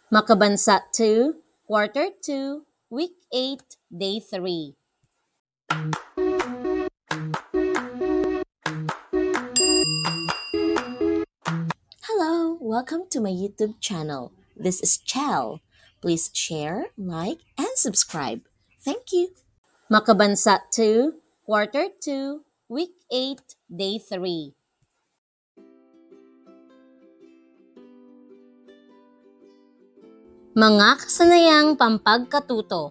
Makabansa 2, Quarter 2, Week 8, Day 3. Hello, welcome to my YouTube channel. This is Chell. Please share, like, and subscribe. Thank you. Makabansa 2, Quarter 2, Week 8, Day 3. Mga kasanayang pampagkatuto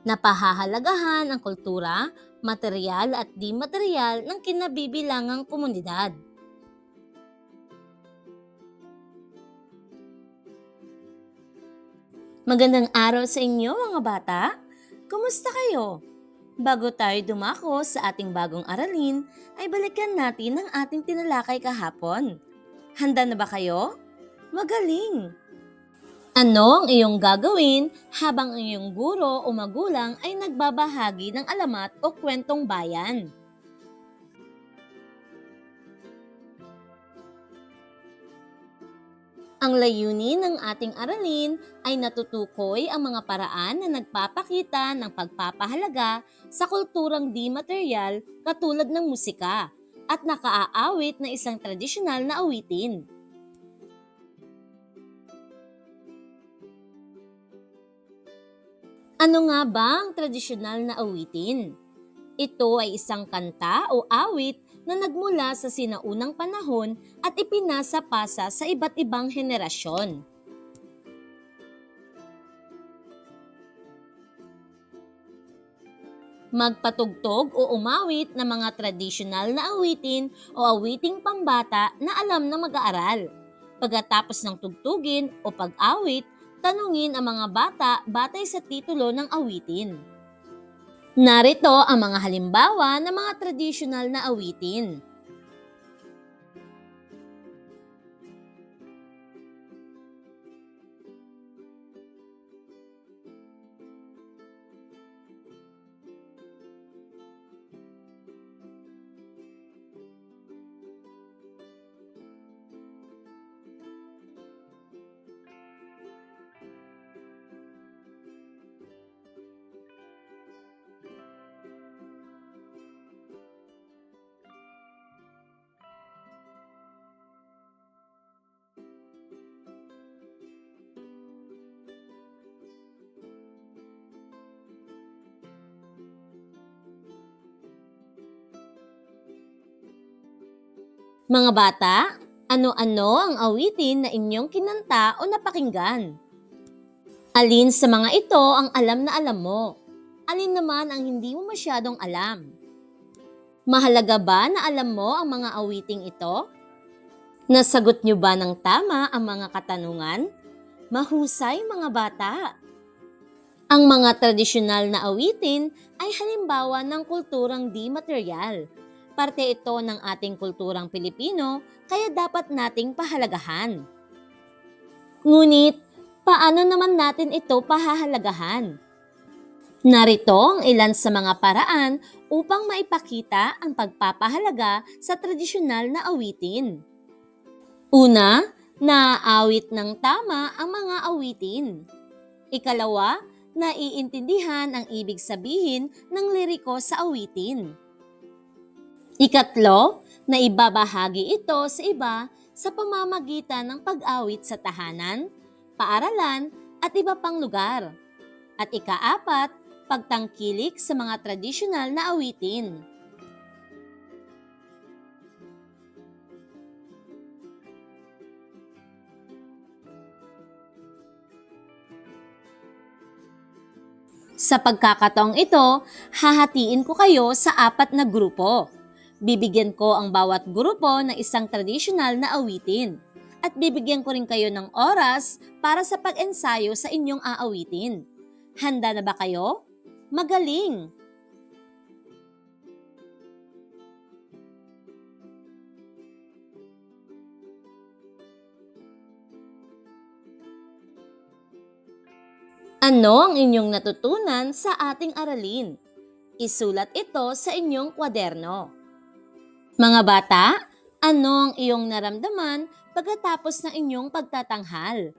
na pahahalagahan ang kultura, material at di material ng kinabibilangang komunidad. Magandang araw sa inyo mga bata! Kumusta kayo? Bago tayo dumako sa ating bagong aralin, ay balikan natin ang ating tinalakay kahapon. Handa na ba kayo? Magaling! Ano ang iyong gagawin habang ang iyong guro o magulang ay nagbabahagi ng alamat o kwentong bayan? Ang layunin ng ating aralin ay natutukoy ang mga paraan na nagpapakita ng pagpapahalaga sa kulturang di material katulad ng musika at nakaaawit na isang tradisyonal na awitin. Ano nga ba ang tradisyonal na awitin? Ito ay isang kanta o awit na nagmula sa sinaunang panahon at ipinasa-pasa sa iba't ibang henerasyon. Magpatugtog o umawit ng mga tradisyonal na awitin o awiting pambata na alam ng mag-aaral. Pagkatapos ng tugtugin o pag-awit, tanungin ang mga bata batay sa titulo ng awitin. Narito ang mga halimbawa ng mga tradisyonal na awitin. Mga bata, ano-ano ang awitin na inyong kinanta o napakinggan? Alin sa mga ito ang alam na alam mo? Alin naman ang hindi mo masyadong alam? Mahalaga ba na alam mo ang mga awiting ito? Nasagot niyo ba ng tama ang mga katanungan? Mahusay mga bata! Ang mga tradisyonal na awitin ay halimbawa ng kulturang di material. Parte ito ng ating kulturang Pilipino, kaya dapat nating pahalagahan. Ngunit, paano naman natin ito pahahalagahan? Narito ang ilan sa mga paraan upang maipakita ang pagpapahalaga sa tradisyonal na awitin. Una, naaawit ng tama ang mga awitin. Ikalawa, naiintindihan ang ibig sabihin ng liriko sa awitin. Ikatlo, naibabahagi ito sa iba sa pamamagitan ng pag-awit sa tahanan, paaralan at iba pang lugar. At ikaapat, pagtangkilik sa mga tradisyonal na awitin. Sa pagkakataong ito, hahatiin ko kayo sa 4 na grupo. Bibigyan ko ang bawat grupo ng isang tradisyonal na awitin. At bibigyan ko rin kayo ng oras para sa pag-ensayo sa inyong aawitin. Handa na ba kayo? Magaling! Ano ang inyong natutunan sa ating aralin? Isulat ito sa inyong kwaderno. Mga bata, ano ang iyong naramdaman pagkatapos ng inyong pagtatanghal?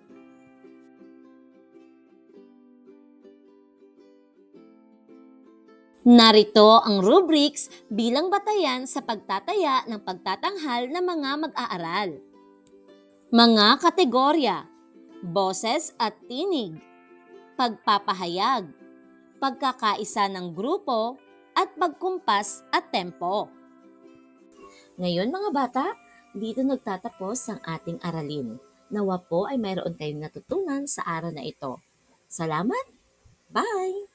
Narito ang rubrics bilang batayan sa pagtataya ng pagtatanghal ng mga mag-aaral. Mga kategorya: boses at tinig, pagpapahayag, pagkakaisa ng grupo, at pagkumpas at tempo. Ngayon mga bata, dito nagtatapos ang ating aralin. Nawa po ay mayroon kayong natutunan sa araw na ito. Salamat! Bye!